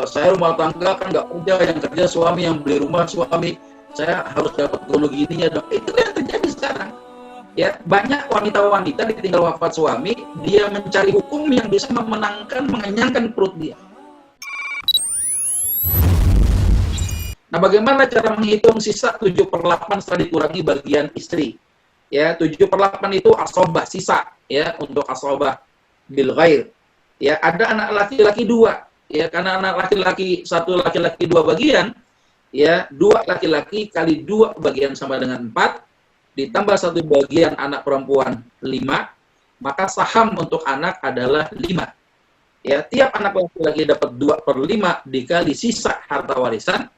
saya rumah tangga kan nggak kerja, yang kerja suami, yang beli rumah suami, saya harus dapat gono gininya dong. Itu yang terjadi sekarang. Ya, banyak wanita-wanita ditinggal wafat suami, dia mencari hukum yang bisa memenangkan, mengenyangkan perut dia. Nah, bagaimana cara menghitung sisa 7/8 setelah dikurangi bagian istri? Ya, 7/8 itu asobah, sisa, ya, untuk asobah bil ghair. Ya, ada anak laki-laki 2, ya, karena anak laki-laki 1 laki-laki 2 bagian, ya, 2 laki-laki kali 2 bagian sama dengan 4, ditambah 1 bagian anak perempuan 5, maka saham untuk anak adalah 5. Ya, tiap anak laki-laki dapat 2/5 dikali sisa harta warisan,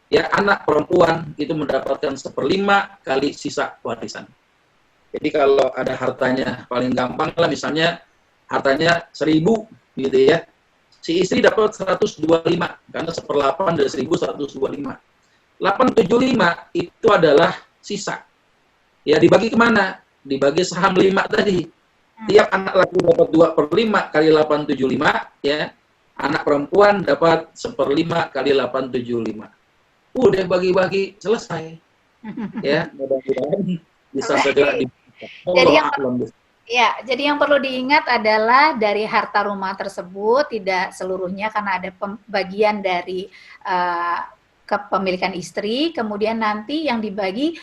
ya, anak perempuan itu mendapatkan 1/5 kali sisa warisan. Jadi kalau ada hartanya, paling gampang lah misalnya hartanya 1.000 gitu ya, si istri dapat 125 karena 1/8 dari 1.000 125. 875 itu adalah sisa. Ya, dibagi kemana? Dibagi saham 5 tadi. Tiap anak laki dapat 2/5 kali 875, ya. Anak perempuan dapat 1/5 kali 875. Udah bagi-bagi selesai. Ya, mudah-mudahan bisa segera dibuka. Jadi yang perlu diingat adalah dari harta rumah tersebut tidak seluruhnya, karena ada pembagian dari kepemilikan istri, kemudian nanti yang dibagi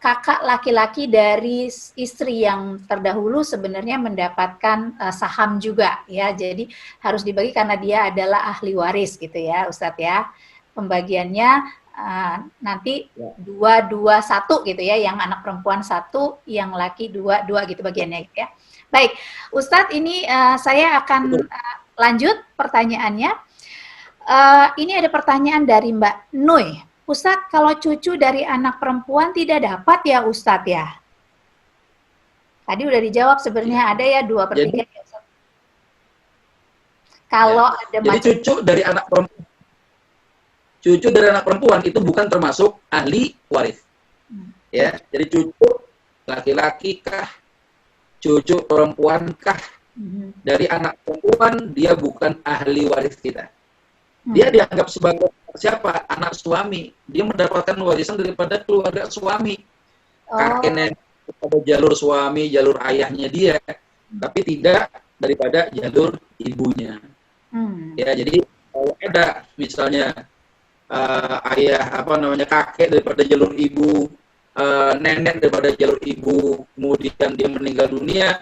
kakak laki-laki dari istri yang terdahulu sebenarnya mendapatkan saham juga, ya. Jadi harus dibagi karena dia adalah ahli waris gitu ya, Ustadz ya. Pembagiannya nanti 2-2-1 gitu ya, yang anak perempuan 1, yang laki 2-2 gitu bagiannya ya. Baik, Ustadz, ini saya akan lanjut pertanyaannya. Ini ada pertanyaan dari Mbak Nuy. Ustadz, kalau cucu dari anak perempuan tidak dapat ya Ustadz ya? Tadi udah dijawab sebenarnya, ada ya 2/3 ya Ustadz. Kalau ada jadi cucu dari anak perempuan itu bukan termasuk ahli waris. Ya, jadi cucu laki-laki kah, cucu perempuan kah, dari anak perempuan dia bukan ahli waris kita. Dia dianggap sebagai siapa? Anak suami. Dia mendapatkan warisan daripada keluarga suami. Kakek nenek pada jalur suami, jalur ayahnya dia, tapi tidak daripada jalur ibunya. Ya, jadi kalau ada misalnya ayah kakek daripada jalur ibu, nenek daripada jalur ibu, kemudian dia meninggal dunia,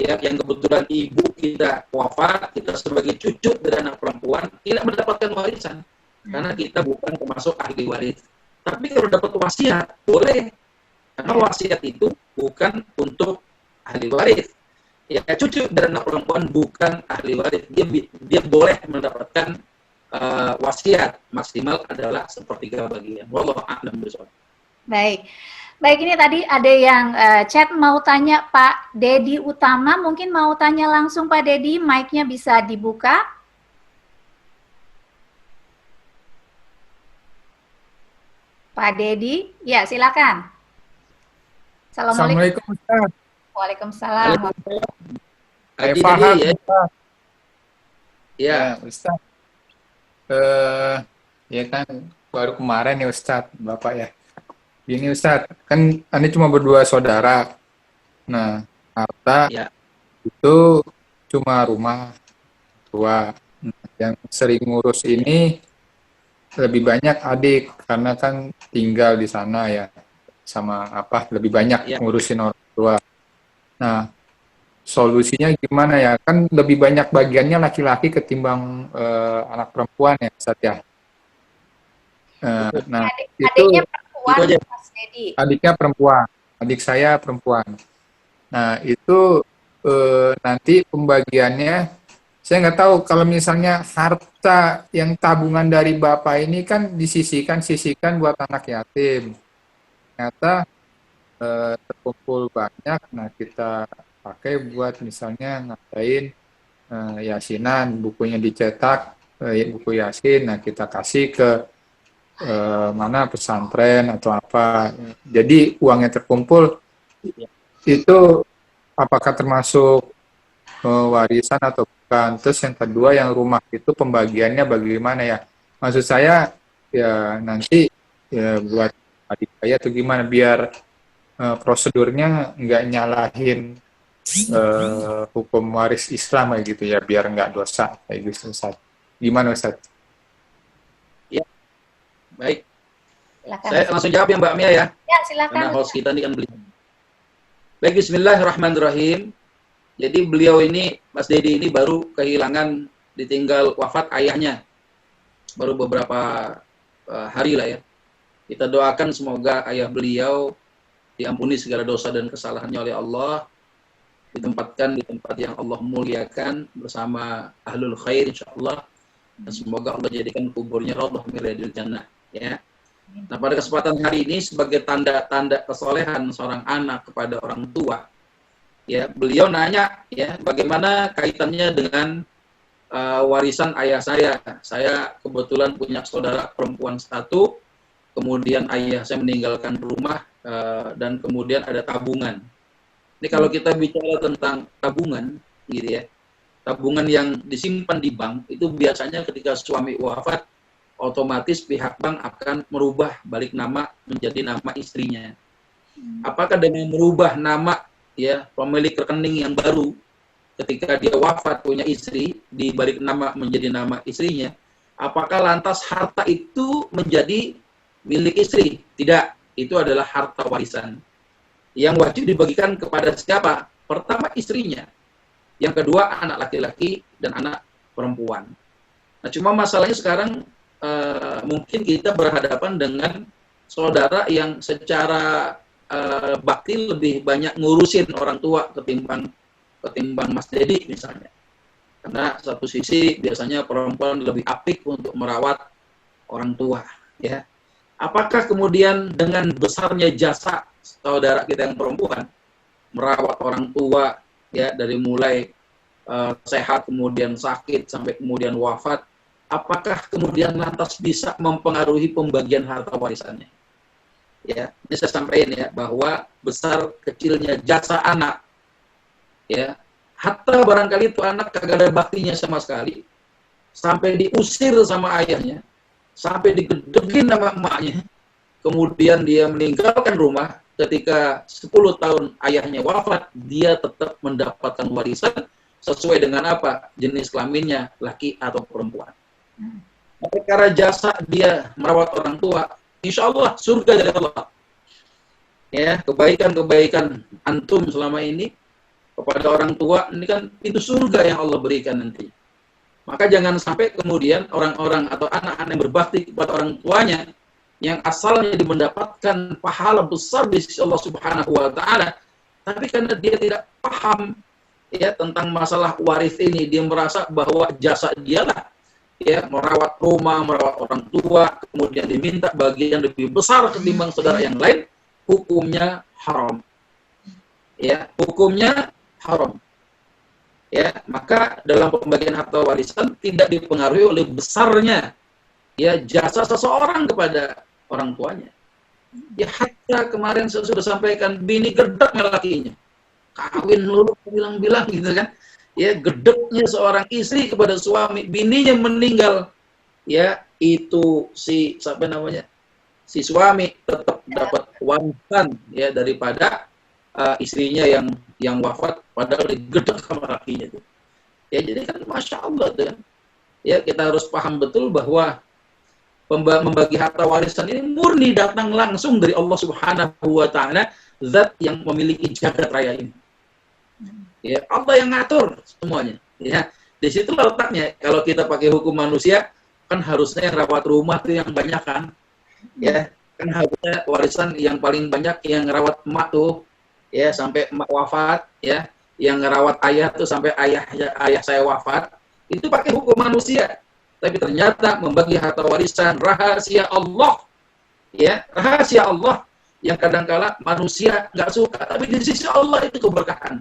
ya, yang kebetulan ibu kita wafat, kita sebagai cucu dari anak perempuan tidak mendapatkan warisan karena kita bukan termasuk ahli waris. Tapi kalau dapat wasiat boleh, karena wasiat itu bukan untuk ahli waris. Ya, cucu dari anak perempuan bukan ahli waris, dia boleh mendapatkan wasiat, maksimal adalah 1/3 bagian. Wallahu a'lam bishawab. Baik, ini tadi ada yang chat mau tanya Pak Dedi Utama, mungkin mau tanya langsung Pak Dedi, mic-nya bisa dibuka. Pak Dedi, ya silakan. Assalamualaikum Ustaz. Waalaikumsalam. Saya paham ya. Ustaz. Ya Ustaz. Ya kan baru kemarin ya Ustaz, Bapak ya. Gini Ustaz, kan Anda cuma berdua saudara. Nah, harta itu cuma rumah tua. Nah, yang sering ngurus ini lebih banyak adik, karena kan tinggal di sana ya, sama lebih banyak ngurusin orang tua. Nah, solusinya gimana ya? Kan lebih banyak bagiannya laki-laki ketimbang anak perempuan ya Ustaz ya. Nah, adiknya perempuan, Mas Dedi. Adiknya perempuan, adik saya perempuan. Nah, itu nanti pembagiannya, saya nggak tahu kalau misalnya harta yang tabungan dari bapak ini kan sisihkan buat anak yatim. Ternyata terkumpul banyak, nah kita pakai buat misalnya ngadain yasinan, bukunya dicetak, buku yasin, nah kita kasih ke mana pesantren atau apa. Jadi uangnya terkumpul itu apakah termasuk warisan atau bukan. Terus yang kedua yang rumah itu pembagiannya bagaimana ya? Maksud saya ya nanti ya buat adik saya atau gimana biar prosedurnya nggak nyalahin hukum waris Islam kayak gitu ya, biar nggak dosa kayak gitu Ustaz. Gimana Ustaz? Ya, baik. Silakan. Saya langsung jawab ya Mbak Mia ya. Ya, silakan. Karena host kita ini kan beliau. Baik, bismillahirrahmanirrahim. Jadi beliau ini, Mas Dedi ini baru kehilangan, ditinggal wafat ayahnya. Baru beberapa hari lah ya. Kita doakan semoga ayah beliau diampuni segala dosa dan kesalahannya oleh Allah, ditempatkan di tempat yang Allah muliakan bersama ahlul khair insyaallah, dan semoga Allah jadikan kuburnya raudhah min riyadil jannah ya. Nah, pada kesempatan hari ini sebagai tanda-tanda kesolehan seorang anak kepada orang tua ya, beliau nanya ya, bagaimana kaitannya dengan warisan ayah saya. Saya kebetulan punya saudara perempuan satu, kemudian ayah saya meninggalkan rumah, dan kemudian ada tabungan. Ini kalau kita bicara tentang tabungan, gitu ya, tabungan yang disimpan di bank itu biasanya ketika suami wafat, otomatis pihak bank akan merubah balik nama menjadi nama istrinya. Apakah dengan merubah nama ya pemilik rekening yang baru ketika dia wafat punya istri di balik nama menjadi nama istrinya, apakah lantas harta itu menjadi milik istri? Tidak, itu adalah harta warisan yang wajib dibagikan kepada siapa? Pertama istrinya, yang kedua anak laki-laki dan anak perempuan. Nah, cuma masalahnya sekarang mungkin kita berhadapan dengan saudara yang secara bakti lebih banyak ngurusin orang tua ketimbang Mas Dedi misalnya. Karena satu sisi biasanya perempuan lebih apik untuk merawat orang tua, ya. Apakah kemudian dengan besarnya jasa saudara kita yang perempuan merawat orang tua ya dari mulai sehat kemudian sakit sampai kemudian wafat, apakah kemudian lantas bisa mempengaruhi pembagian harta warisannya? Ya, ini saya sampaikan ya bahwa besar kecilnya jasa anak ya, hatta barangkali itu anak kagak ada baktinya sama sekali, sampai diusir sama ayahnya, sampai digedegin sama emaknya, kemudian dia meninggalkan rumah, ketika 10 tahun ayahnya wafat, dia tetap mendapatkan warisan sesuai dengan apa? Jenis kelaminnya, laki atau perempuan. Karena jasa dia merawat orang tua, insya Allah surga dari Allah. Ya, kebaikan-kebaikan antum selama ini kepada orang tua, ini kan itu surga yang Allah berikan nanti. Maka jangan sampai kemudian orang-orang atau anak-anak yang berbakti kepada orang tuanya yang asalnya mendapatkan pahala besar di sisi Allah Subhanahu wa taala, tapi karena dia tidak paham ya tentang masalah waris ini, dia merasa bahwa jasa dialah ya merawat rumah, merawat orang tua, kemudian diminta bagian lebih besar ketimbang saudara yang lain, hukumnya haram. Ya, hukumnya haram. Ya, maka dalam pembagian harta warisan tidak dipengaruhi oleh besarnya ya jasa seseorang kepada orang tuanya. Ya, hatta kemarin saya sudah sampaikan, bini gedek lakinya, kawin lulu bilang-bilang gitu kan. Ya, gedeknya seorang istri kepada suami, bininya meninggal, ya itu si siapa namanya, si suami tetap dapat warisan ya daripada istrinya yang wafat padahal digedek sama lakinya itu. Ya, jadi kan masya Allah tuh kan. Ya, kita harus paham betul bahwa membagi harta warisan ini murni datang langsung dari Allah Subhanahu wa taala, zat yang memiliki jagat raya ini. Ya, Allah yang ngatur semuanya. Ya, di situ letaknya. Kalau kita pakai hukum manusia, kan harusnya yang rawat rumah itu yang banyak kan. Ya, kan harusnya warisan yang paling banyak yang rawat emak tuh, ya sampai emak wafat, ya, yang ngerawat ayah tuh sampai ayah saya wafat. Itu pakai hukum manusia. Tapi ternyata membagi harta warisan rahasia Allah. Ya, rahasia Allah yang kadangkala manusia nggak suka, tapi di sisi Allah itu keberkahan.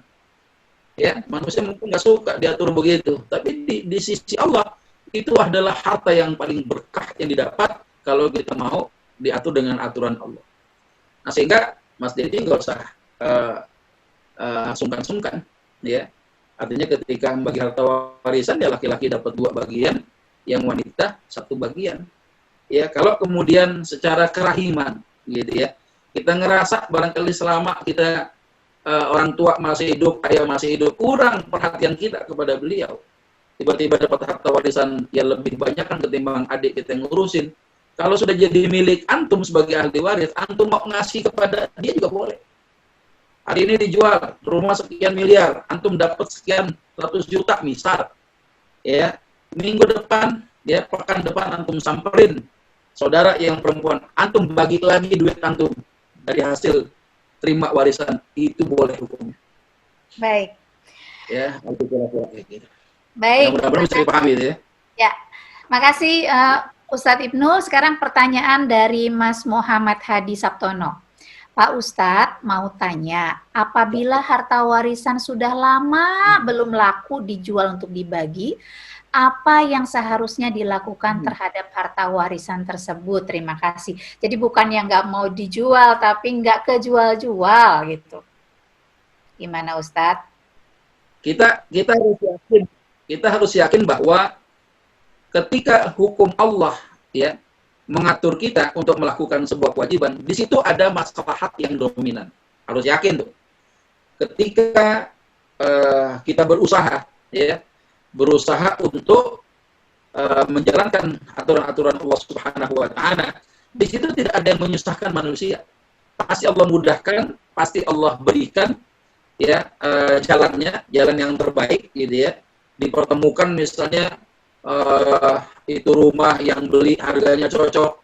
Ya, manusia mungkin nggak suka diatur begitu, tapi di sisi Allah itu adalah harta yang paling berkah yang didapat kalau kita mau diatur dengan aturan Allah. Nah, sehingga Mas Dedi nggak usah sungkan-sungkan, ya. Artinya ketika membagi harta warisan, ya laki-laki dapat 2 bagian, yang wanita 1 bagian. Ya, kalau kemudian secara kerahiman, gitu ya, kita ngerasa barangkali selama kita orang tua masih hidup, ayah masih hidup, kurang perhatian kita kepada beliau. Tiba-tiba dapat harta warisan yang lebih banyak kan ketimbang adik kita yang ngurusin. Kalau sudah jadi milik antum sebagai ahli waris, antum mau ngasih kepada dia juga boleh. Hari ini dijual rumah sekian miliar, antum dapat sekian 100 juta misal. Ya, minggu depan, ya pekan depan antum samperin saudara yang perempuan, antum bagi lagi duit antum dari hasil terima warisan, itu boleh hukumnya. Baik. Ya, itu kayak gitu. Baik. Mudah-mudahan bisa dipahami ya. Ya, makasih Ustadz Ibnu. Sekarang pertanyaan dari Mas Muhammad Hadi Sabtono. Pak Ustadz mau tanya, apabila harta warisan sudah lama belum laku dijual untuk dibagi, apa yang seharusnya dilakukan terhadap harta warisan tersebut? Terima kasih. Jadi bukan yang nggak mau dijual, tapi nggak kejual-jual gitu. Gimana Ustadz? Kita harus yakin bahwa ketika hukum Allah ya mengatur kita untuk melakukan sebuah kewajiban, di situ ada maslahat yang dominan. Harus yakin tuh. Ketika kita berusaha untuk menjalankan aturan-aturan Allah Subhanahu wa taala, di situ tidak ada yang menyusahkan manusia. Pasti Allah mudahkan, pasti Allah berikan ya jalan yang terbaik gitu ya. Dipertemukan misalnya itu rumah yang beli harganya cocok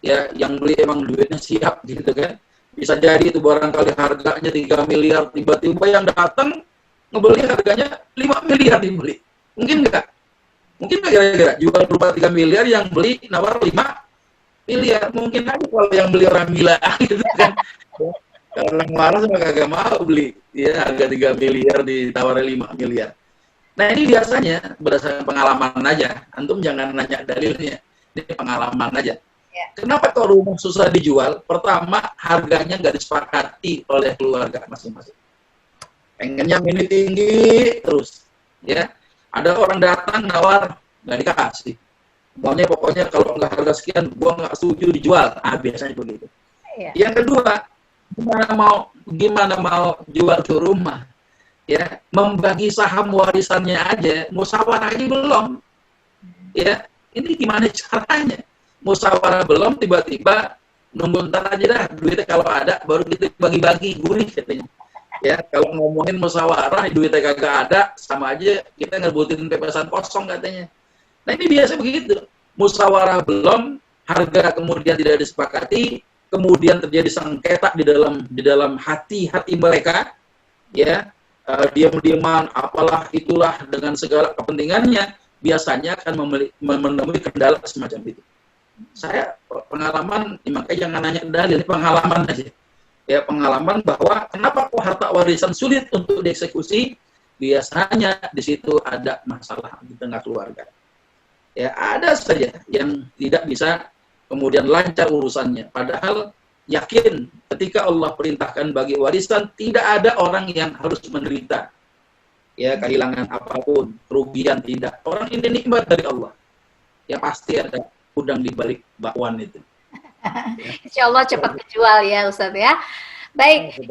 ya, yang beli emang duitnya siap gitu kan. Bisa jadi itu barangkali harganya 3 miliar, tiba-tiba yang datang ngebeli harganya 5 miliar dibeli. Mungkin nggak kira-kira jual rumah 3 miliar, yang beli nawar 5 miliar. Mungkin aja kalau yang beli orang gila gitu kan. Kalau orang waras mah kagak mau beli ya, harga 3 miliar ditawarin 5 miliar. Nah, ini biasanya berdasarkan pengalaman aja. Antum jangan nanya dalilnya. Ini pengalaman aja. Ya. Kenapa kok rumah susah dijual? Pertama, harganya nggak disepakati oleh keluarga masing-masing. Pengennya ini tinggi terus. Ya, ada orang datang nawar, nggak dikasih. Maunya pokoknya kalau nggak harga sekian, gua nggak setuju dijual. Ah, biasanya begitu. Ya. Yang kedua, gimana mau jual ke rumah? Ya, membagi saham warisannya aja, musyawarah aja belum. Ya, ini gimana caranya? Musyawarah belum, tiba-tiba nunggu ntar aja dah, duitnya kalau ada baru kita bagi-bagi, gurih katanya. Ya, kalau ngomongin musyawarah, duitnya kagak ada, sama aja kita ngerebutin pepesan kosong katanya. Nah, ini biasa begitu. Musyawarah belum, harga kemudian tidak disepakati, kemudian terjadi sengketa di dalam hati mereka, ya. Diam-diaman, apalah itulah dengan segala kepentingannya, biasanya akan menemui kendala semacam itu. Saya pengalaman, makanya jangan nanya dalil, pengalaman aja. Ya, pengalaman bahwa kenapa kok harta warisan sulit untuk dieksekusi, biasanya di situ ada masalah di tengah keluarga. Ya, ada saja yang tidak bisa kemudian lancar urusannya. Padahal yakin ketika Allah perintahkan bagi warisan, tidak ada orang yang harus menderita. Ya, kehilangan apapun, kerugian tidak. Orang ini nikmat dari Allah. Ya pasti ada udang di balik bakwan itu. Insya Allah cepat kejual ya Ustadz ya. Baik.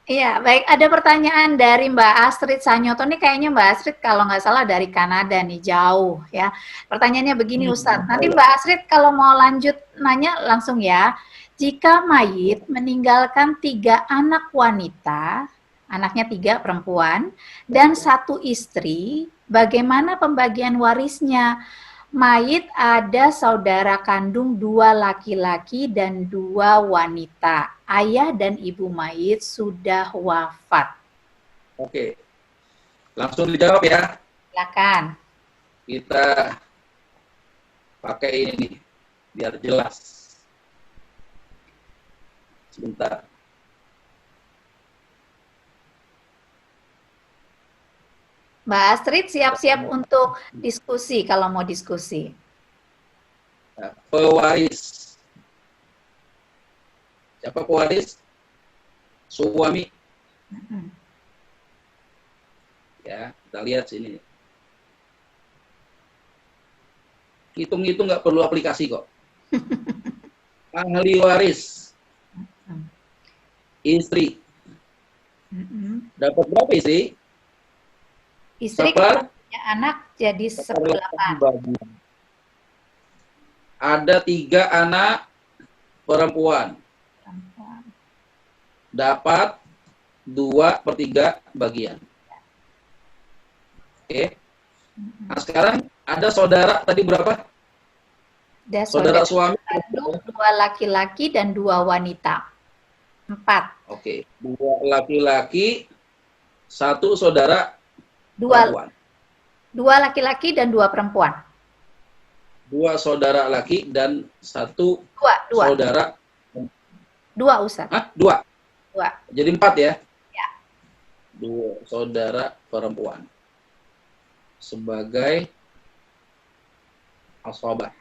Iya, baik. Ada pertanyaan dari Mbak Astrid Sanyoto. Ini kayaknya Mbak Astrid kalau nggak salah dari Kanada nih, jauh ya. Pertanyaannya begini Ustadz. Nanti Mbak Astrid kalau mau lanjut nanya langsung ya. Jika mayit meninggalkan 3 anak wanita, anaknya 3 perempuan, dan 1 istri, bagaimana pembagian warisnya? Mayit ada saudara kandung 2 laki-laki dan 2 wanita. Ayah dan ibu mayit sudah wafat. Oke, langsung dijawab ya. Silakan. Kita pakai ini nih, biar jelas. Sebentar. Mbak Astrid siap-siap untuk diskusi kalau mau diskusi. Pewaris. Siapa pewaris? Suami. Ya, kita lihat sini. Hitung-hitung nggak perlu aplikasi kok. Ahli waris, istri. Dapat berapa istri? Istri kalau punya anak jadi 1/8. Bagian. Ada 3 anak perempuan. Dapat 2/3 bagian. Oke. Nah, sekarang ada saudara tadi berapa? Ada Saudara suami. 2 laki-laki dan 2 wanita. 4. Oke. 2 laki-laki, 1 saudara 2 perempuan. 2 laki-laki dan 2 perempuan. 2 saudara laki dan 1 2. saudara. 2 Ustaz. Hah? 2. 2. Jadi 4 ya? Ya. 2 saudara perempuan. Sebagai ashabah.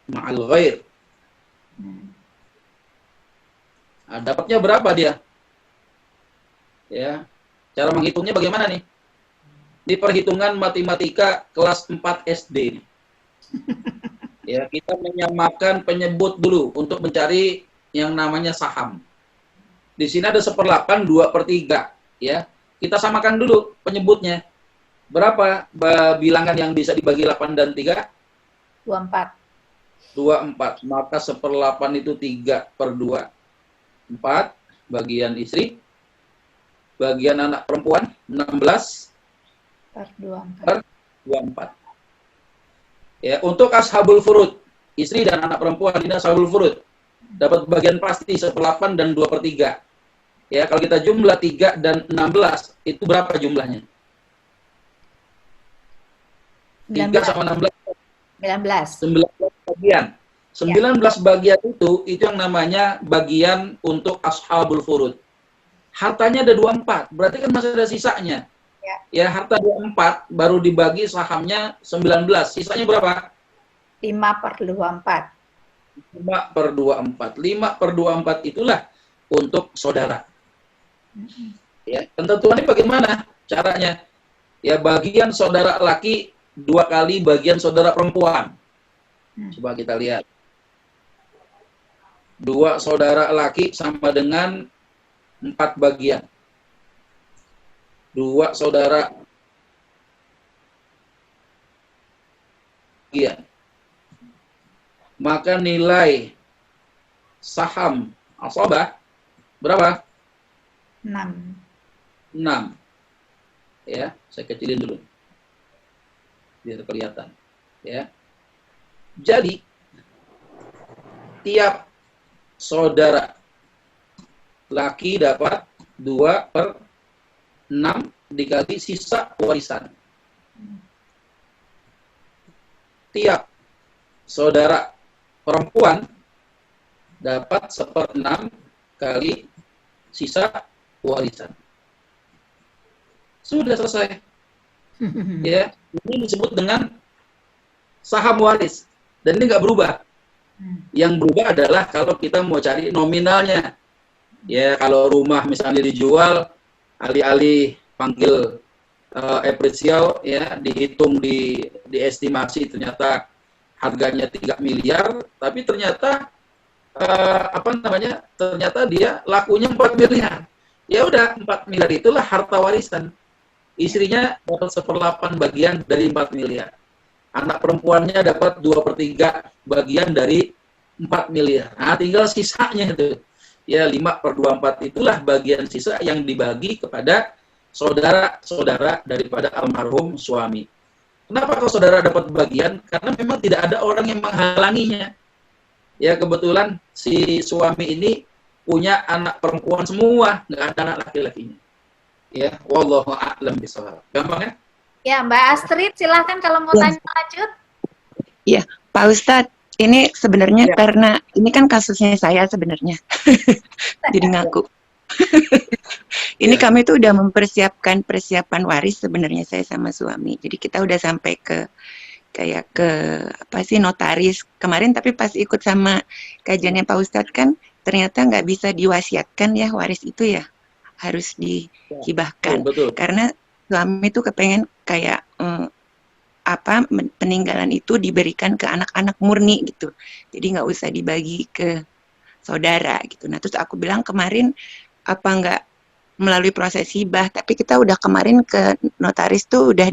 Ma'al ghair. Nah, dapatnya berapa dia? Ya. Cara menghitungnya bagaimana nih? Di perhitungan matematika kelas 4 SD nih. Ya, kita menyamakan penyebut dulu untuk mencari yang namanya saham. Di sini ada 1/8, 2/3, ya. Kita samakan dulu penyebutnya. Berapa bilangan yang bisa dibagi 8 dan 3? 24. 24. Maka 1/8 itu 3/2. 4 bagian istri. Bagian anak perempuan 16 per 24. per 24. Ya, untuk ashabul furud, istri dan anak perempuan ini ashabul furud. Dapat bagian pasti 1/8 dan 2/3. Ya, kalau kita jumlah 3 dan 16, itu berapa jumlahnya? 3 sama 16. 19. 19 bagian. 19 bagian itu yang namanya bagian untuk ashabul furud. Hartanya ada 24, berarti kan masih ada sisanya. Ya, harta 24 baru dibagi sahamnya 19. Sisanya berapa? 5/24. 5/24. 5/24 itulah untuk saudara. Ya, ketentuannya bagaimana caranya? Ya, bagian saudara laki 2 kali bagian saudara perempuan. Coba kita lihat. 2 saudara laki sama dengan 4 bagian. 2 saudara bagian. Maka nilai saham ashabah berapa? 6. 6. Ya, saya kecilin dulu. Biar kelihatan. Ya. Jadi tiap saudara laki dapat 2/6 dikali sisa warisan. Tiap saudara perempuan dapat 1/6 kali sisa warisan. Sudah selesai. Ya, ini disebut dengan saham waris. Dan ini nggak berubah. Yang berubah adalah kalau kita mau cari nominalnya. Ya, kalau rumah misalnya dijual, alih-alih panggil apresial, ya, dihitung, diestimasi ternyata harganya 3 miliar, tapi ternyata ternyata dia lakunya 4 miliar. Ya udah, 4 miliar itulah harta warisan. Istrinya dapat 1/8 bagian dari 4 miliar. Anak perempuannya dapat 2/3 bagian dari 4 miliar. Nah, tinggal sisanya itu. Ya, 5/24 itulah bagian sisa yang dibagi kepada saudara-saudara daripada almarhum suami. Kenapa kalau saudara dapat bagian? Karena memang tidak ada orang yang menghalanginya. Ya, kebetulan si suami ini punya anak perempuan semua, nggak ada anak laki-lakinya. Ya, wallahu a'lam bishawab. Gampang ya? Ya, Mbak Astrid, silahkan kalau mau tanya lanjut. Iya, Pak Ustadz, ini sebenarnya karena ini kan kasusnya saya sebenarnya, jadi ngaku. Ini kami tuh udah mempersiapkan persiapan waris sebenarnya saya sama suami. Jadi kita udah sampai ke notaris kemarin, tapi pas ikut sama kajiannya Pak Ustadz kan ternyata nggak bisa diwasiatkan ya waris itu ya. harus dihibahkan. Betul. Karena suami tuh kepengen kayak peninggalan itu diberikan ke anak-anak murni gitu. Jadi nggak usah dibagi ke saudara gitu. Nah terus aku bilang kemarin apa nggak melalui proses hibah, tapi kita udah kemarin ke notaris tuh udah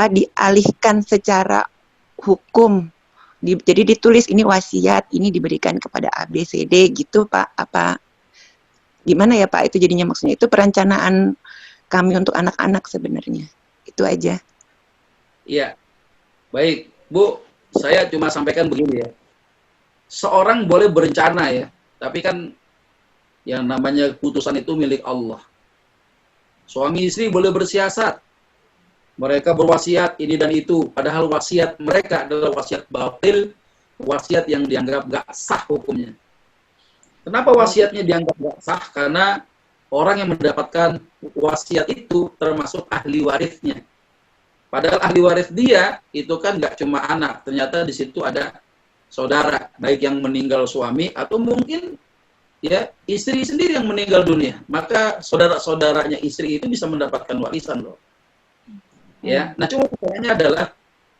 dialihkan secara hukum. Jadi ditulis ini wasiat, ini diberikan kepada ABCD gitu Pak. Apa gimana ya Pak itu jadinya, maksudnya itu perencanaan kami untuk anak-anak sebenarnya. Itu aja. Iya. Baik, Bu, saya cuma sampaikan begini ya. Seorang boleh berencana ya, tapi kan yang namanya putusan itu milik Allah. Suami istri boleh bersiasat. Mereka berwasiat ini dan itu, padahal wasiat mereka adalah wasiat batil, wasiat yang dianggap gak sah hukumnya. Kenapa wasiatnya dianggap gak sah? Karena orang yang mendapatkan wasiat itu termasuk ahli warisnya. Padahal ahli waris dia itu kan gak cuma anak, ternyata di situ ada saudara, baik yang meninggal suami atau mungkin ya istri sendiri yang meninggal dunia. Maka saudara-saudaranya istri itu bisa mendapatkan warisan loh. Ya, nah cuma pertanyaannya adalah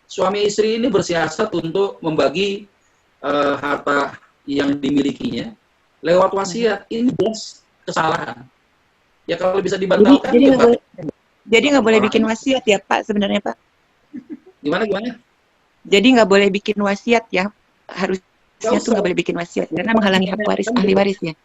suami istri ini bersiasat untuk membagi harta yang dimilikinya lewat wasiat. Ini jelas kesalahan. Ya kalau bisa dibatalkan. Jadi nggak boleh bikin wasiat ya Pak sebenarnya Pak. Gimana? Jadi nggak boleh bikin wasiat ya, harusnya tuh nggak boleh bikin wasiat karena menghalangi hak waris ahli warisnya.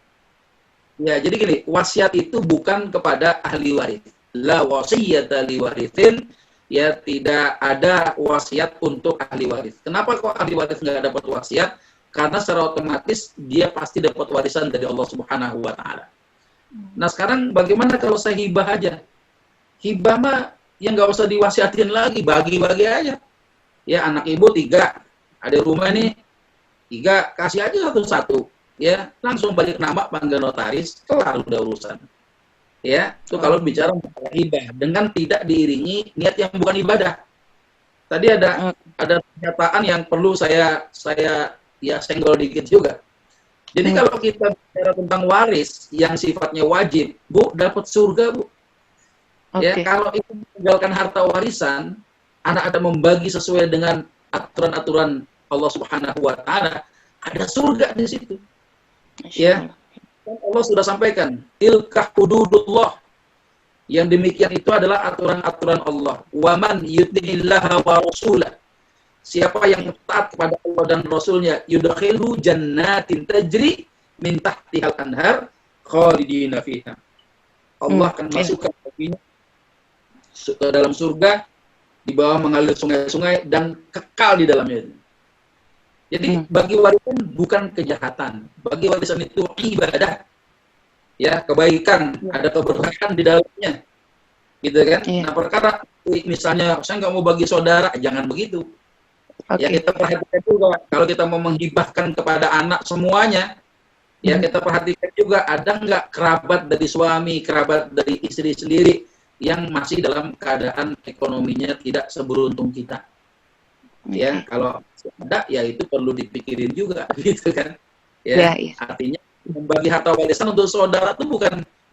Ya, jadi gini, wasiat itu bukan kepada ahli waris. La wasiyata li warithin. Ya, tidak ada wasiat untuk ahli waris. Kenapa kok ahli waris nggak dapat wasiat? Karena secara otomatis dia pasti dapat warisan dari Allah Subhanahu wa Ta'ala. Nah, sekarang bagaimana kalau saya hibah aja? Hibah mah yang nggak usah diwasiatin lagi, bagi-bagi aja. Ya, anak ibu 3, ada rumah nih 3, kasih aja satu-satu. Ya, langsung balik nama, panggil notaris, kelar udah urusan. Ya, itu kalau bicara masalah hibah dengan tidak diiringi niat yang bukan ibadah. Tadi ada pernyataan yang perlu saya ya senggol dikit juga. Jadi kalau kita bicara tentang waris yang sifatnya wajib, Bu, dapat surga, Bu. Ya, kalau itu meninggalkan harta warisan, anak akan membagi sesuai dengan aturan-aturan Allah Subhanahu wa Ta'ala, ada surga di situ. Ya. Allah sudah sampaikan, tilka hududullah. Yang demikian itu adalah aturan-aturan Allah. Wa man yuti'illaha wa rasulah. Siapa yang taat kepada Allah dan Rasulnya, yudkhilhu jannatin tajri min tahtihal anhar khalidina fiha. Allah akan masukkan ke dalam surga, di bawah mengalir sungai-sungai dan kekal di dalamnya. Jadi bagi warisan bukan kejahatan, bagi warisan itu ibadah, ya kebaikan, ada keberkahan di dalamnya, gitu kan? Nah perkara misalnya saya nggak mau bagi saudara, jangan begitu. Ya kita perhatikan juga kalau kita mau menghibahkan kepada anak semuanya, ya kita perhatikan juga ada nggak kerabat dari suami, kerabat dari istri sendiri yang masih dalam keadaan ekonominya tidak seberuntung kita. Ya kalau ada ya itu perlu dipikirin juga gitu kan ya, artinya membagi harta warisan untuk saudara itu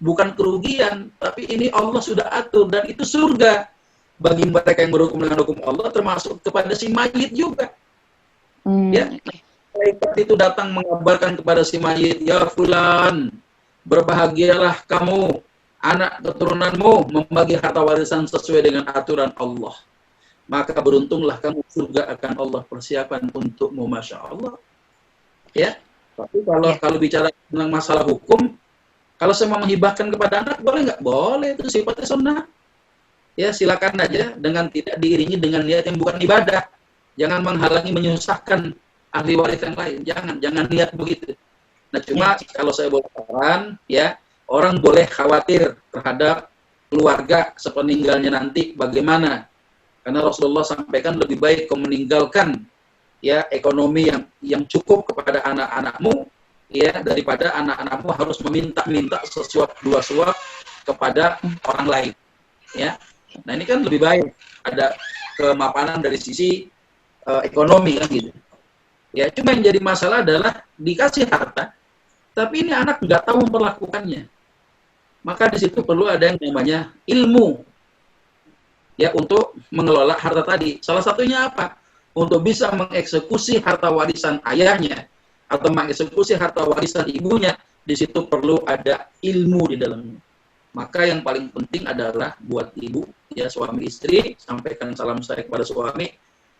bukan kerugian, tapi ini Allah sudah atur dan itu surga bagi mereka yang berhukum dengan hukum Allah, termasuk kepada si mayit juga. Ya malaikat itu datang mengabarkan kepada si mayit, ya fulan, berbahagialah kamu, anak keturunanmu membagi harta warisan sesuai dengan aturan Allah. Maka beruntunglah kamu, surga akan Allah persiapan untukmu, Masya Allah. Ya, tapi kalau bicara tentang masalah hukum, kalau saya mau menghibahkan kepada anak, boleh nggak? Boleh, itu sifatnya sunnah. Ya, silakan aja dengan tidak diiringi dengan niat yang bukan ibadah. Jangan menghalangi, menyusahkan ahli waris yang lain. Jangan niat begitu. Nah, cuma kalau saya boleh saran, ya, orang boleh khawatir terhadap keluarga sepeninggalnya nanti bagaimana. Karena Rasulullah sampaikan lebih baik kau meninggalkan ya ekonomi yang cukup kepada anak-anakmu ya daripada anak-anakmu harus meminta sesuap dua suap kepada orang lain. Ya. Nah, ini kan lebih baik ada kemapanan dari sisi ekonomi kan gitu. Ya, cuma yang jadi masalah adalah dikasih harta tapi ini anak nggak tahu memperlakukannya. maka di situ perlu ada yang namanya ilmu ya untuk mengelola harta tadi. Salah satunya apa? Untuk bisa mengeksekusi harta warisan ayahnya atau mengeksekusi harta warisan ibunya, di situ perlu ada ilmu di dalamnya. Maka yang paling penting adalah buat ibu, ya suami istri, sampaikan salam saya kepada suami.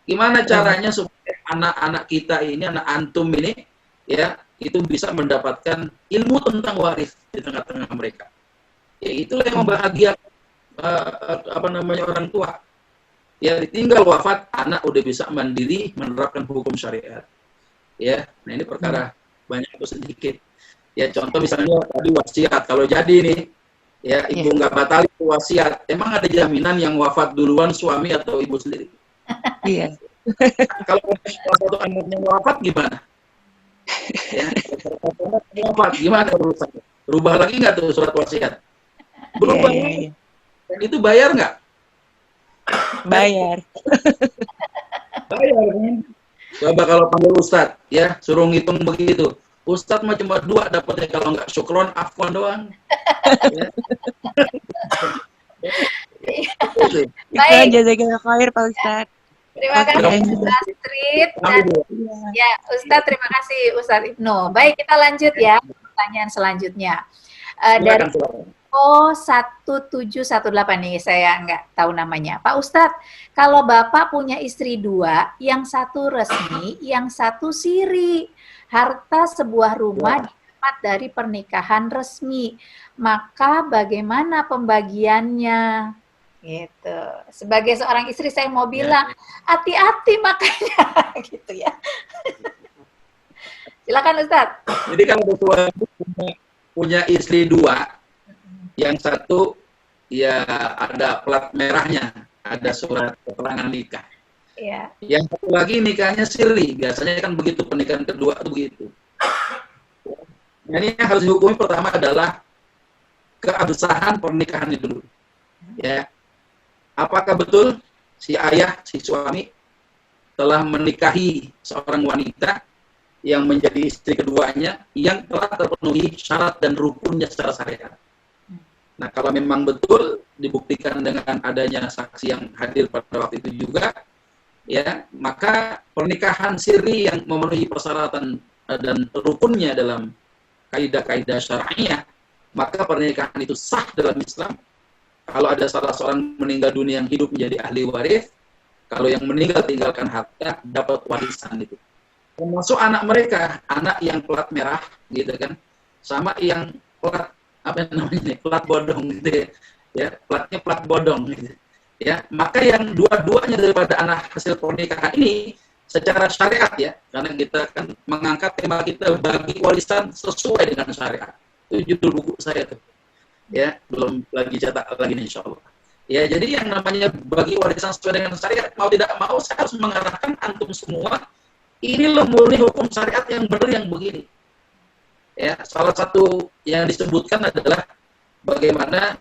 Gimana caranya supaya anak-anak kita ini, anak antum ini, ya itu bisa mendapatkan ilmu tentang waris di tengah-tengah mereka. Ya itulah yang membahagiakan orang tua. Ya ditinggal wafat, anak udah bisa mandiri menerapkan hukum syariat. Ya, nah ini perkara banyak atau sedikit. Ya contoh misalnya tadi wasiat, kalau jadi nih, ya ibu nggak batalin wasiat, emang ada jaminan yang wafat duluan suami atau ibu sendiri? Iya. Kalau salah satu anaknya wafat gimana? Ya, wafat gimana urusannya? Rubah lagi nggak tuh surat wasiat? Berubah. Iya. Dan itu bayar nggak? Bayar. Bayar kan? Coba kalau panggil Ustadz, ya suruh ngitung begitu. Ustadz mah cuma 2 dapatnya, kalau nggak syukron, afwan doang. Ya. Baik. Jazakallah khair Pak Ustadz. Terima kasih Ustadz Astrid dan ya Ustadz, terima kasih Ustadz Ibnu. Baik, kita lanjut ya pertanyaan selanjutnya. Dari O1718 nih, saya nggak tahu namanya. Pak Ustadz, kalau Bapak punya istri 2, yang satu resmi, yang satu siri, harta sebuah rumah didapat dari pernikahan resmi, maka bagaimana pembagiannya? Gitu. Sebagai seorang istri saya mau bilang, hati-hati makanya, gitu ya. Silakan Ustadz. Jadi kalau punya istri 2, yang satu ya ada plat merahnya, ada surat keterangan nikah. Iya. Yang satu lagi nikahnya siri, biasanya kan begitu, pernikahan kedua itu begitu. Nah, ini yang harus dihukumi pertama adalah keabsahan pernikahan itu dulu. Ya, apakah betul si ayah, si suami telah menikahi seorang wanita yang menjadi istri keduanya yang telah terpenuhi syarat dan rukunnya secara syariat? Nah, kalau memang betul dibuktikan dengan adanya saksi yang hadir pada waktu itu juga, ya, maka pernikahan siri yang memenuhi persyaratan dan rukunnya dalam kaidah-kaidah syar'iyah, maka pernikahan itu sah dalam Islam. Kalau ada salah seorang meninggal dunia yang hidup menjadi ahli waris, kalau yang meninggal tinggalkan harta, dapat warisan itu. Termasuk anak mereka, anak yang plat merah, gitu kan, sama yang plat plat bodong gitu ya, platnya plat bodong gitu ya, maka yang dua-duanya daripada anak hasil pernikahan ini secara syariat ya, karena kita kan mengangkat tema kita bagi warisan sesuai dengan syariat, itu judul buku saya tuh ya, belum lagi cetak lagi insya Allah ya. Jadi yang namanya bagi warisan sesuai dengan syariat, mau tidak mau saya harus mengarahkan antum semua, ini loh murni hukum syariat yang benar yang begini. Ya, salah satu yang disebutkan adalah bagaimana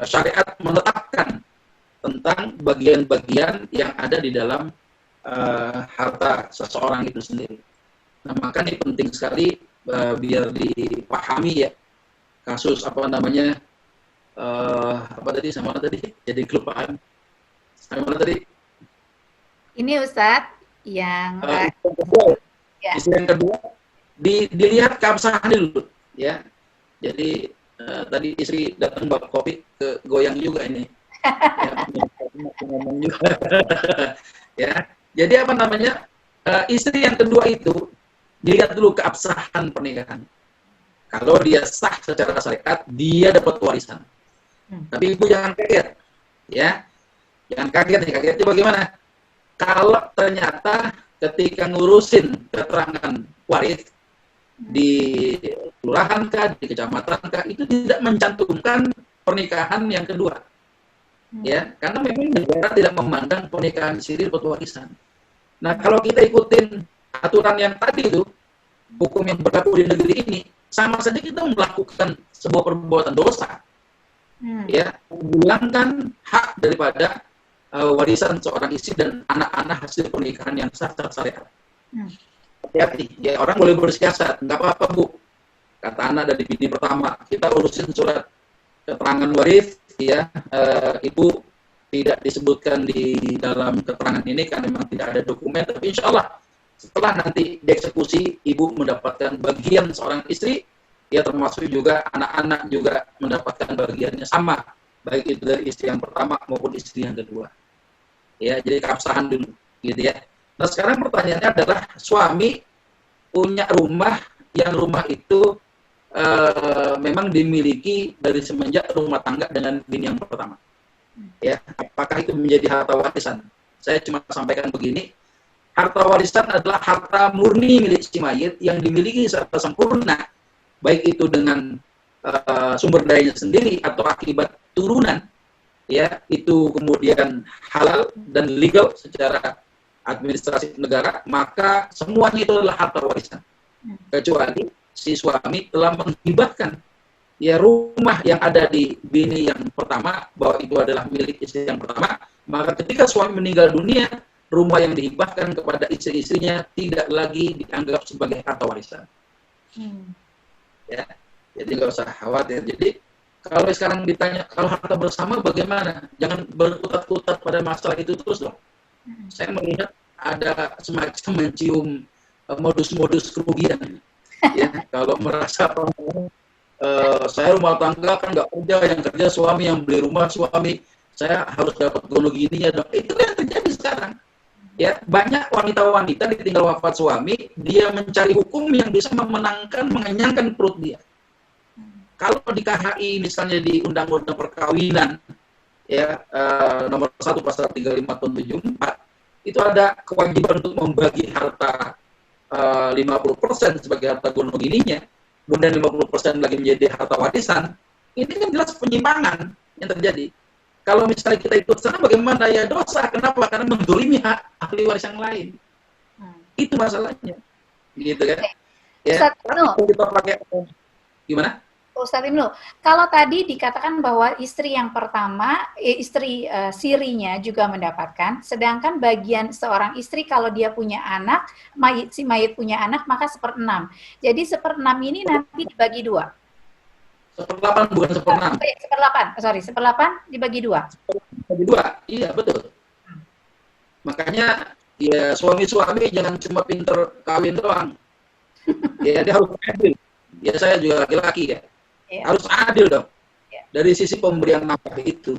syariat menetapkan tentang bagian-bagian yang ada di dalam harta seseorang itu sendiri. Nah, maka ini penting sekali biar dipahami ya, kasus apa tadi jadi kelupaan. Sama tadi? Ini Ustadz yang istri yang kedua dilihat keabsahan dulu ya. Jadi tadi istri datang bawa kopi, ke goyang juga ini ya, ngomong juga ya. Jadi istri yang kedua itu dilihat dulu keabsahan pernikahan. Kalau dia sah secara syariat, dia dapat warisan. Tapi ibu jangan kaget ya, jangan kaget nih. Kagetnya bagaimana? Kalau ternyata ketika ngurusin keterangan waris di kelurahan kah, di kecamatan kah, itu tidak mencantumkan pernikahan yang kedua. Ya, karena memang negara tidak memandang pernikahan siri dapat warisan. Nah, kalau kita ikutin aturan yang tadi itu, hukum yang berlaku di negeri ini, sama saja kita melakukan sebuah perbuatan dosa. Ya, menghilangkan hak daripada warisan seorang istri dan anak-anak hasil pernikahan yang sah secara syariat. Hati-hati, ya orang boleh bersiasat, nggak apa-apa Bu. kata anak dari bini pertama, kita urusin surat keterangan waris, ya, ibu tidak disebutkan di dalam keterangan ini karena memang tidak ada dokumen, tapi insya Allah setelah nanti dieksekusi, ibu mendapatkan bagian seorang istri, ya termasuk juga anak-anak juga mendapatkan bagiannya sama, baik itu dari istri yang pertama maupun istri yang kedua. Ya, jadi keabsahan dulu, gitu ya. Nah sekarang pertanyaannya adalah suami punya rumah yang rumah itu memang dimiliki dari semenjak rumah tangga dengan bini yang pertama. Ya, apakah itu menjadi harta warisan? Saya cuma sampaikan begini, harta warisan adalah harta murni milik si mayit yang dimiliki secara sempurna, baik itu dengan sumber dayanya sendiri atau akibat turunan, ya itu kemudian halal dan legal secara administrasi negara, maka semuanya itu adalah harta warisan. Kecuali si suami telah menghibahkan ya rumah yang ada di bini yang pertama, bahwa itu adalah milik istri yang pertama, maka ketika suami meninggal dunia, rumah yang dihibahkan kepada istri-istrinya tidak lagi dianggap sebagai harta warisan. Ya, jadi nggak usah khawatir. Jadi kalau sekarang ditanya kalau harta bersama bagaimana, jangan berkutat-kutat pada masalah itu terus dong. Saya melihat ada semacam mencium modus-modus kerugian. Ya, kalau merasa saya rumah tangga kan nggak kerja, yang kerja suami, yang beli rumah suami, saya harus dapat gono gininya dong. Itu yang terjadi sekarang. Ya, banyak wanita-wanita ditinggal wafat suami, dia mencari hukum yang bisa memenangkan, mengenyangkan perut dia. Kalau di KHI misalnya di Undang-Undang Perkawinan, ya nomor 1 pasal 35 tahun 74, itu ada kewajiban untuk membagi harta 50% sebagai harta gono gininya, kemudian 50% lagi menjadi harta warisan. Ini kan jelas penyimpangan yang terjadi. Kalau misalnya kita ikut sana, bagaimana? Ya dosa. Kenapa? Karena mendolimi hak ahli waris yang lain. Itu masalahnya. Gitu kan? Ya, Ustaz Ibnu, kita pakai gimana? Ustaz Ibnu, kalau tadi dikatakan bahwa istri yang pertama, istri sirinya juga mendapatkan, sedangkan bagian seorang istri kalau dia punya anak, si mayit punya anak, maka 1/6. Jadi 1/6 ini nanti dibagi 2. 1/8 bukan 1/6. 1/8 dibagi 2. Dibagi 2, iya betul. Makanya ya suami-suami jangan cuma pinter kawin doang. Ya dia harus adil. Ya saya juga laki-laki ya. Harus adil dong. Dari sisi pemberian nafkah itu.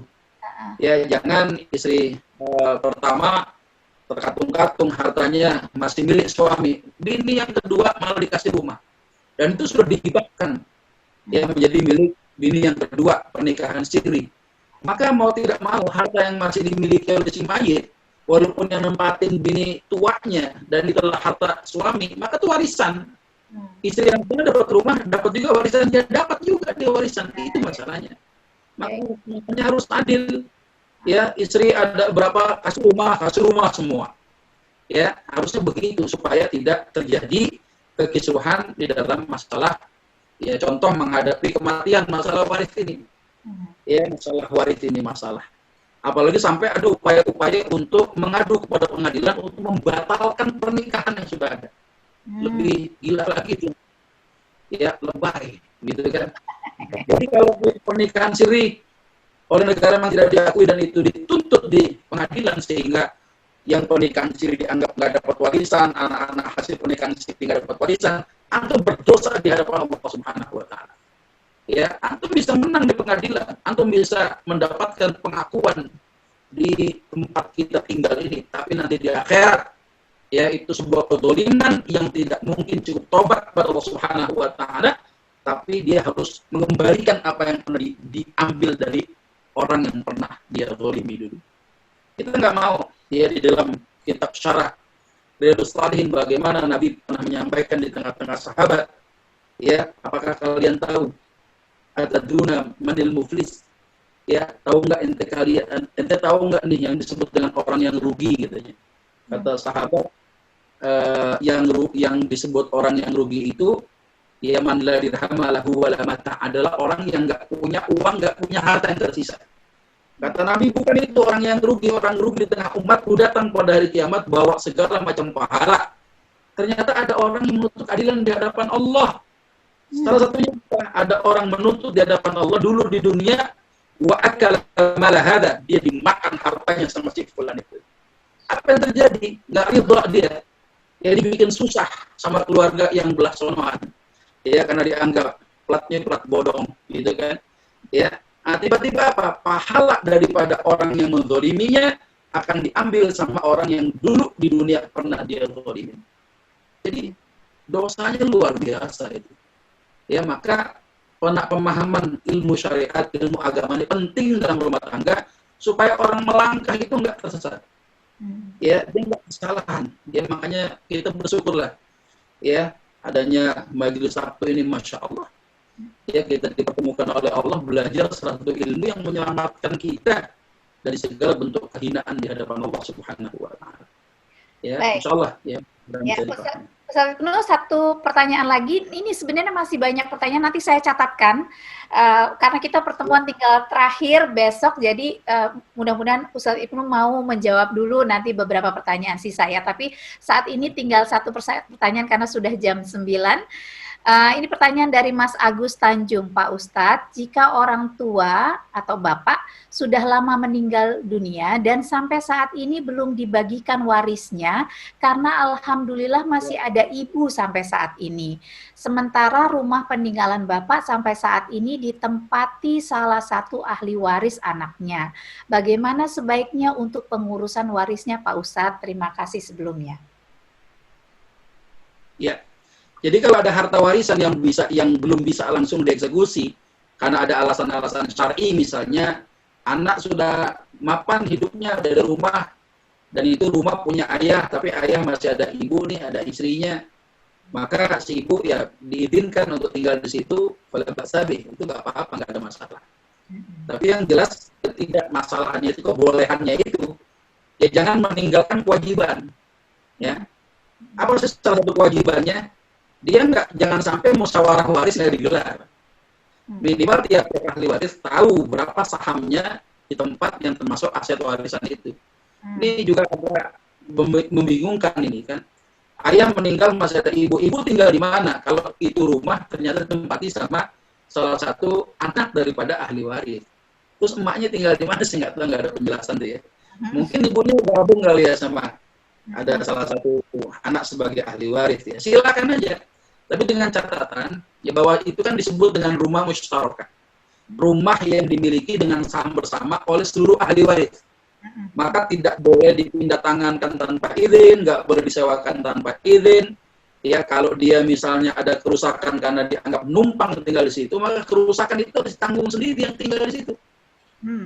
Ya jangan istri pertama terkatung-katung hartanya masih milik suami. Bini yang kedua malah dikasih rumah. Dan itu sudah dihibahkan. Ya menjadi milik bini yang kedua, pernikahan siri. Maka mau tidak mau harta yang masih dimiliki oleh si mayit, walaupun yang nempatin bini tuanya dan itu adalah harta suami, maka itu warisan. Istri yang punya dapat rumah, dapat juga warisan, dia dapat juga dia warisan. Itu masalahnya. Makanya harus adil. Ya, istri ada berapa kasih rumah semua. Ya, harusnya begitu supaya tidak terjadi kekisruhan di dalam masalah. Ya, contoh menghadapi kematian, masalah waris ini. Ya, masalah waris ini masalah. Apalagi sampai ada upaya-upaya untuk mengadu kepada pengadilan untuk membatalkan pernikahan yang sudah ada. Lebih gila lagi itu. Ya, lebay, gitu kan. Jadi kalau pernikahan siri oleh negara yang tidak diakui dan itu dituntut di pengadilan sehingga yang pernikahan siri dianggap nggak dapat warisan, anak-anak hasil pernikahan siri nggak dapat warisan, antum berdosa di hadapan Allah Subhanahu wa taala. Ya, antum bisa menang di pengadilan, antum bisa mendapatkan pengakuan di tempat kita tinggal ini, tapi nanti di akhirat ya itu sebuah kezaliman yang tidak mungkin cukup tobat kepada Allah Subhanahu wa taala, tapi dia harus mengembalikan apa yang pernah diambil dari orang yang pernah dia zalimi dulu. Kita nggak mau ya di dalam kitab syarah Riyadhus Shalihin bagaimana Nabi pernah menyampaikan di tengah-tengah sahabat, ya, apakah kalian tahu atadruna manil muflis? Ya, tahu nggak ente tahu nggak nih yang disebut dengan orang yang rugi gitu ya. Kata sahabat yang disebut orang yang rugi itu ya man la dirhama lahu wala mata, adalah orang yang nggak punya uang, nggak punya harta yang tersisa. Kata Nabi, bukan itu orang yang rugi. Orang rugi di tengah umatku datang pada hari kiamat bawa segala macam pahala. Ternyata ada orang yang menuntut keadilan di hadapan Allah. Salah satunya ada orang menuntut di hadapan Allah dulu di dunia, wa akala mala hada, dia dimakan hartanya sama si fulan itu. Apa yang terjadi? Nggak ridha dia. Ya dibikin susah sama keluarga yang belah sonoan. Ya karena dianggap platnya plat bodong gitu kan. Ya. Nah, tiba-tiba apa? Pahala daripada orang yang menzoliminya akan diambil sama orang yang dulu di dunia pernah dia zolimin. Jadi dosanya luar biasa itu. Ya, maka pemahaman ilmu syariat, ilmu agama ini penting dalam rumah tangga supaya orang melangkah itu enggak tersesat. Ya, dia enggak kesalahan. Ya, makanya kita bersyukurlah ya adanya majelis Sabtu ini, masya Allah. Ya, kita dipertemukan oleh Allah belajar satu ilmu yang menyelamatkan kita dari segala bentuk kehinaan di hadapan Allah Subhanahu wa taala. Ya, insyaallah ya. Ya, Ustaz Ibnu, satu pertanyaan lagi. Ini sebenarnya masih banyak pertanyaan, nanti saya catatkan karena kita pertemuan tinggal terakhir besok, jadi mudah-mudahan Ustaz Ibnu mau menjawab dulu nanti beberapa pertanyaan sisa ya. Tapi saat ini tinggal satu pertanyaan karena sudah jam 9. Ini pertanyaan dari Mas Agus Tanjung, Pak Ustadz, jika orang tua atau bapak sudah lama meninggal dunia dan sampai saat ini belum dibagikan warisnya, karena alhamdulillah masih ada ibu sampai saat ini. Sementara rumah peninggalan bapak sampai saat ini ditempati salah satu ahli waris anaknya. Bagaimana sebaiknya untuk pengurusan warisnya, Pak Ustadz? Terima kasih sebelumnya. Ya. Jadi kalau ada harta warisan yang belum bisa langsung dieksekusi karena ada alasan-alasan syar'i, misalnya anak sudah mapan hidupnya dari rumah dan itu rumah punya ayah tapi ayah masih ada ibu nih, ada istrinya, maka si ibu ya diizinkan untuk tinggal di situ, fala ba'sabi, itu nggak apa-apa, nggak ada masalah. Tapi yang jelas tidak masalahnya itu, kebolehannya itu ya jangan meninggalkan kewajiban. Ya, apa sih salah satu kewajibannya? Dia jangan sampai musyawarah waris nggak digelar. Minimal tiap ahli waris tahu berapa sahamnya di tempat yang termasuk aset warisan itu. Ini juga agak membingungkan ini kan. Ayah meninggal masih ada ibu tinggal di mana? Kalau itu rumah ternyata ditempati sama salah satu anak daripada ahli waris. Terus emaknya tinggal di mana sih nggak ada penjelasan tuh ya. Mungkin ibunya gabung kali ya sama ada salah satu anak sebagai ahli waris ya. Silakan aja. Tapi dengan catatan ya bahwa itu kan disebut dengan rumah musyarakah. Rumah yang dimiliki dengan saham bersama oleh seluruh ahli waris. Maka tidak boleh dipindah tangankan tanpa izin, nggak boleh disewakan tanpa izin. Ya, kalau dia misalnya ada kerusakan karena dianggap numpang tinggal di situ, maka kerusakan itu harus ditanggung sendiri yang tinggal di situ.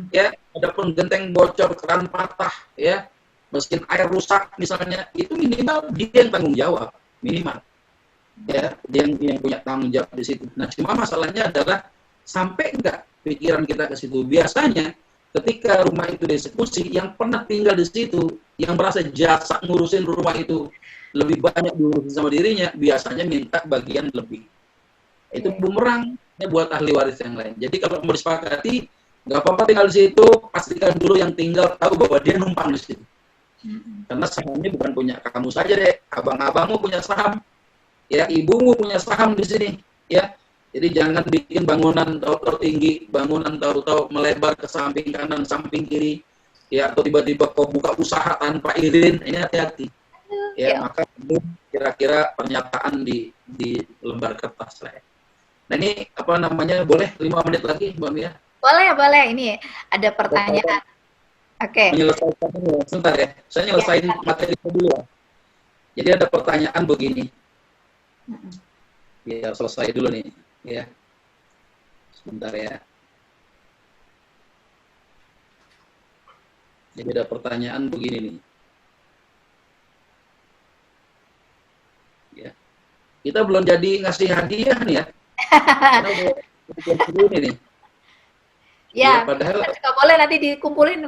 Ya, adapun genteng bocor, keran patah, ya, mesin air rusak misalnya, itu minimal dia yang tanggung jawab, minimal. Ya, dia yang punya tanggung jawab di situ. Nah, cuma masalahnya adalah sampai enggak pikiran kita ke situ. Biasanya ketika rumah itu dieksekusi, yang pernah tinggal di situ, yang merasa jasa ngurusin rumah itu lebih banyak diurusin sama dirinya, biasanya minta bagian lebih. Itu bumerang ya buat ahli waris yang lain. Jadi kalau mau disepakati, nggak apa-apa tinggal di situ, pastikan dulu yang tinggal tahu bahwa dia numpang di situ. Karena sahamnya bukan punya kamu saja deh, abang-abangmu punya saham. Ya, ibumu punya saham di sini, ya. Jadi jangan bikin bangunan tahu-tahu tinggi, bangunan tahu-tahu melebar ke samping kanan, samping kiri, ya, atau tiba-tiba kau buka usaha tanpa izin, ini hati-hati. Ya, maka kira-kira pernyataan di lembar kertas lah. Ya. Nah ini apa namanya? Boleh 5 menit lagi, Mbak Mia? Boleh. Ini ada pertanyaan. Oke. Menyelesaikan dulu, sebentar ya. Saya nyelesain materi dulu. Jadi ada pertanyaan begini. Ya, selesai dulu nih, ya. Sebentar ya. Jadi ada pertanyaan begini nih. Ya. Kita belum jadi ngasih hadiah nih ya. Ini nih. Ya, padahal nggak boleh nanti dikumpulin.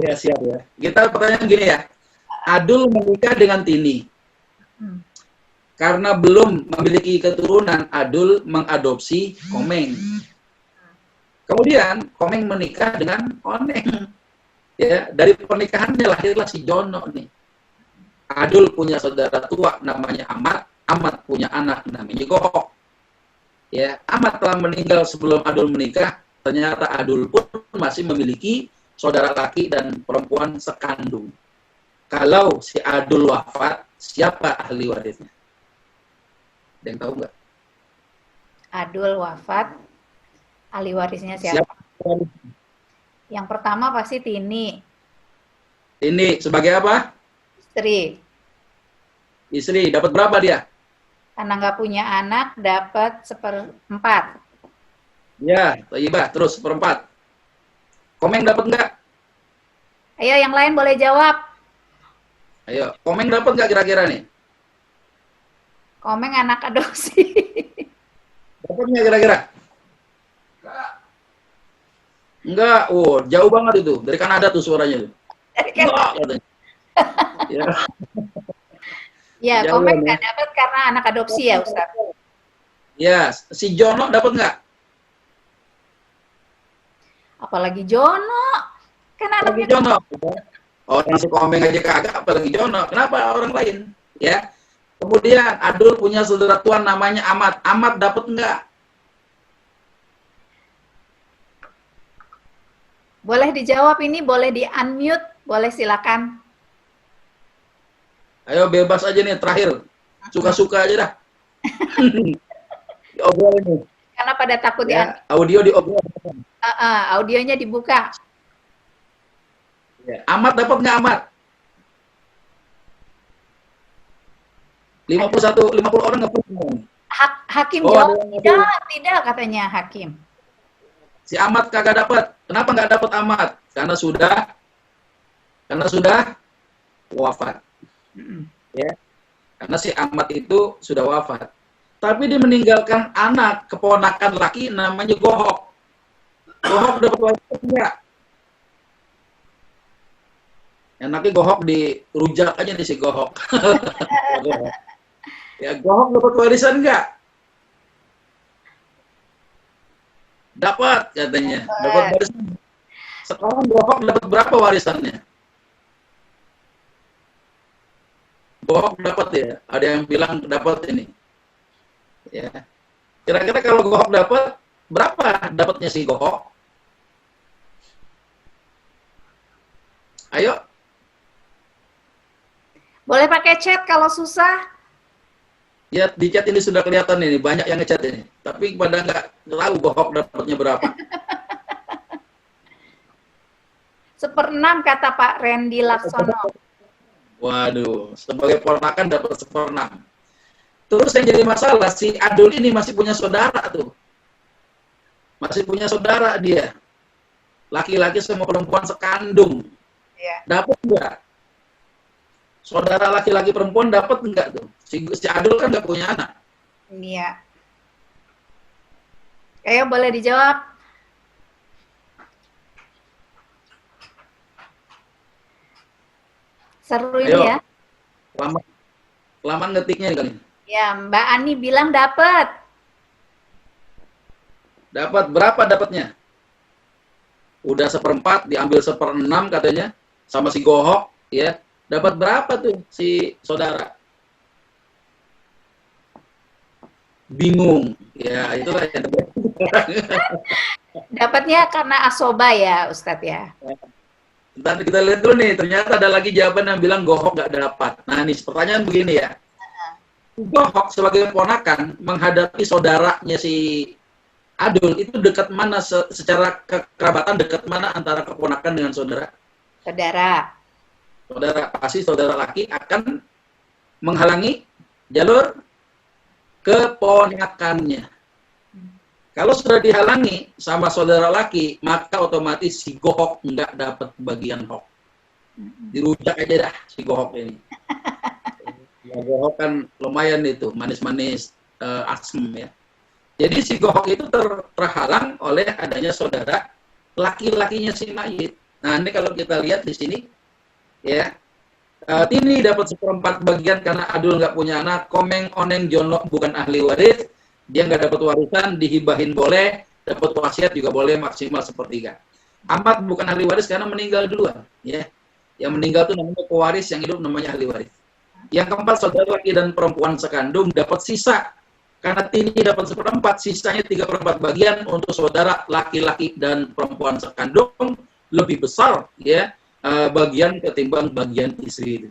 Ya, siap ya. Kita pertanyaan gini ya. Adul menikah dengan Tini. Karena belum memiliki keturunan, Adul mengadopsi Komeng. Kemudian Komeng menikah dengan Oneng. Ya, dari pernikahannya lahirlah si Jono nih. Adul punya saudara tua namanya Ahmad, Ahmad punya anak namanya Gohok. Ya, Ahmad telah meninggal sebelum Adul menikah, ternyata Adul pun masih memiliki saudara laki dan perempuan sekandung. Kalau si Adul wafat, siapa ahli warisnya? Ada yang tahu nggak? Adul wafat, ahli warisnya siapa? Yang pertama pasti Tini. Ini sebagai apa? Istri. Istri. Dapat berapa dia? Karena nggak punya anak, dapat 1/4. Ya, Thayyibah. Terus 1/4. Komeng dapat nggak? Ayo yang lain boleh jawab. Ayo, Komeng dapat nggak kira-kira nih? Komeng anak adopsi. Dapat nggak kira-kira? Enggak. Oh, jauh banget itu. Dari Kanada tuh suaranya tuh. Enggak, katanya. Ya. Ya, Jauh, Komeng ya. nggak dapat karena anak adopsi ya, Ustaz. Ya, si Jono dapat nggak? Apalagi Jono. Kan Apalagi anaknya Jono. Orang si Komeng aja kagak, apalagi Jono. Kenapa orang lain? Ya. Kemudian Adul punya saudara tuan namanya Ahmad. Ahmad dapat nggak? boleh dijawab ini, boleh di-unmute, boleh silakan. Ayo bebas aja nih terakhir. Suka-suka aja dah. Diobrol ini. Karena pada takut Ya, audio diobrol. audionya dibuka. Ya. Ahmad dapat nggak Ahmad? 50 orang nggak punya. Hakim Oh, jawab ada yang tidak katanya Hakim. Si Ahmad kagak dapat. Kenapa nggak dapat Ahmad? Karena sudah wafat. Ya. Karena si Ahmad itu sudah wafat. Tapi dia meninggalkan anak keponakan laki namanya Gohok. Gohok dapat warisan enggak? Enaknya Gohok dirujak aja nih si Gohok. Ya, Gohok dapat warisan enggak? Dapat katanya. Dapat warisan. Sekarang Gohok dapat berapa warisannya? Gohok dapat ya. Ada yang bilang dapat ini. Ya. Kira-kira kalau Gohok dapat berapa dapatnya si Gohok? Ayo. Boleh pakai chat kalau susah. Ya, di chat ini sudah kelihatan ini, banyak yang ngechat ini. Tapi pada nggak tahu Gohok dapatnya berapa. 1/6 kata Pak Randy Laksono. Waduh, sebagai ponakan dapat 1/6. Terus yang jadi masalah, si Adul ini masih punya saudara tuh. Masih punya saudara dia. Laki-laki sama perempuan sekandung. Ya. Dapat nggak? Saudara laki-laki perempuan dapat nggak tuh? Si Adul kan nggak punya anak. Iya. Ayo boleh dijawab. Seru ini Ayo. ya. Lama ngetiknya kali. Ya, Mbak Ani bilang dapat. Dapat berapa dapatnya? Udah 1/4, diambil 1/6 katanya sama si Gohok, ya. Dapat berapa tuh si saudara? Bingung. Ya, itulah yang Dapatnya karena asoba ya, Ustadz ya. Ntar kita lihat dulu nih, ternyata ada lagi jawaban yang bilang Gohok nggak dapat. Nah, nih pertanyaan begini ya. Gohok sebagai ponakan menghadapi saudaranya si Adul itu dekat mana secara kekerabatan, dekat mana antara keponakan dengan saudara? Saudara. Saudara, pasti saudara laki akan menghalangi jalur keponakannya. Kalau sudah dihalangi sama saudara laki, maka otomatis si Gohok nggak dapat bagian hok. Dirujak aja dah si Gohok ini. Ya, Gohok kan lumayan itu, manis-manis, asem ya. Jadi si Gohok itu terhalang oleh adanya saudara laki-lakinya si mayit. Nah, ini kalau kita lihat di sini, ya, Tini dapat 1/4 bagian karena Adul nggak punya anak. Komeng, Oneng, Jono bukan ahli waris. Dia nggak dapat warisan, dihibahin boleh, dapat wasiat juga boleh, maksimal 1/3. Ahmad bukan ahli waris karena meninggal duluan, ya. Yang meninggal itu namanya pewaris, yang hidup namanya ahli waris. Yang keempat, saudara laki dan perempuan sekandung dapat sisa. Karena tini dapat 1/4, sisanya 3/4 bagian untuk saudara laki-laki dan perempuan sekandung, lebih besar ya bagian ketimbang bagian istri.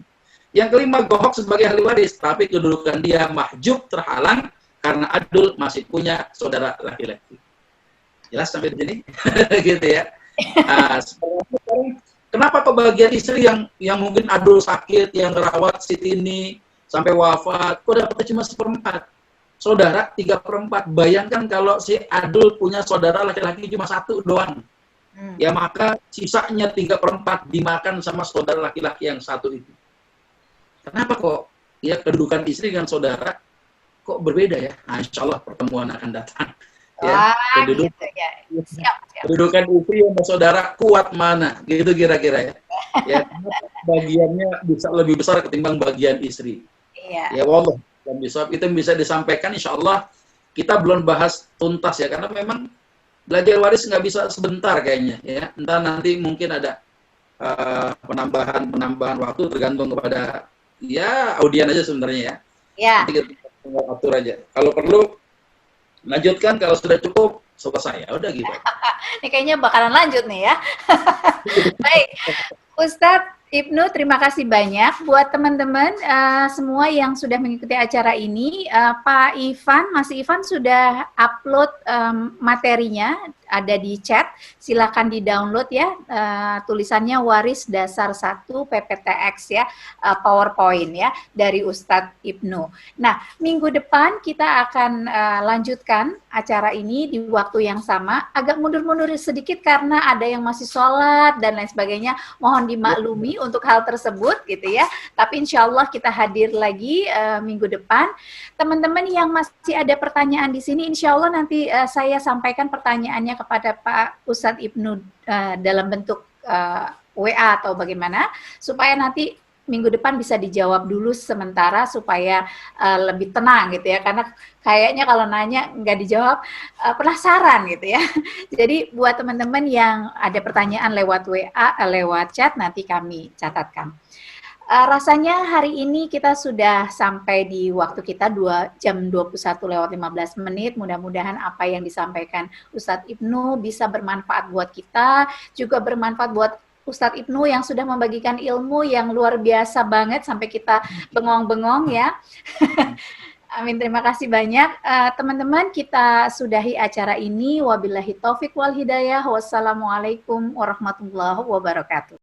Yang kelima, gohok sebagai ahli waris, tapi kedudukan dia mahjub, terhalang karena adul masih punya saudara laki-laki. Jelas sampai di sini? Gitu ya. Nah, kenapa kebagian istri yang mungkin adul sakit, yang rawat si Tini sampai wafat, kok dapatnya cuma 1/4? Saudara 3/4. Bayangkan kalau si adul punya saudara laki-laki cuma 1 doang. Ya maka sisanya 3/4 dimakan sama saudara laki-laki yang 1 itu. Kenapa kok ya kedudukan istri dengan saudara kok berbeda ya? Nah, insya Allah pertemuan akan datang. Ya, gitu ya. Siap. kedudukan istri sama saudara kuat mana? Gitu kira-kira ya. Ya, bagiannya bisa lebih besar ketimbang bagian istri. Iya. Ya, wallah. Dan itu bisa disampaikan insya Allah. Kita belum bahas tuntas ya, karena memang belajar waris nggak bisa sebentar kayaknya ya. Entah nanti mungkin ada penambahan waktu tergantung kepada ya audien aja sebenarnya ya. Ya. Nanti kita atur aja. Kalau perlu lanjutkan, kalau sudah cukup selesai ya udah gitu. Ini kayaknya bakalan lanjut nih ya. Baik, Ustadz Ibnu, terima kasih banyak buat teman-teman semua yang sudah mengikuti acara ini. Pak Ivan, Mas Ivan sudah upload materinya, ada di chat. Silakan di-download ya. Tulisannya Waris Dasar 1 PPTX ya, PowerPoint ya dari Ustadz Ibnu. Nah, minggu depan kita akan lanjutkan acara ini di waktu yang sama. Agak mundur-mundur sedikit karena ada yang masih sholat dan lain sebagainya. Mohon dimaklumi untuk hal tersebut gitu ya. Tapi insya Allah kita hadir lagi minggu depan. Teman-teman yang masih ada pertanyaan di sini, insya Allah nanti saya sampaikan pertanyaannya kepada Pak Ustadz Ibnu dalam bentuk WA atau bagaimana, supaya nanti minggu depan bisa dijawab dulu sementara supaya lebih tenang gitu ya, karena kayaknya kalau nanya nggak dijawab penasaran gitu ya. Jadi buat teman-teman yang ada pertanyaan lewat WA, lewat chat, nanti kami catatkan. Rasanya hari ini kita sudah sampai di waktu kita 2 jam 21:15. Mudah-mudahan apa yang disampaikan Ustadz Ibnu bisa bermanfaat buat kita, juga bermanfaat buat Ustadz Ibnu yang sudah membagikan ilmu yang luar biasa banget sampai kita bengong-bengong ya. Amin, terima kasih banyak. Teman-teman, kita sudahi acara ini. Wabillahi taufik wal hidayah. Wassalamualaikum warahmatullahi wabarakatuh.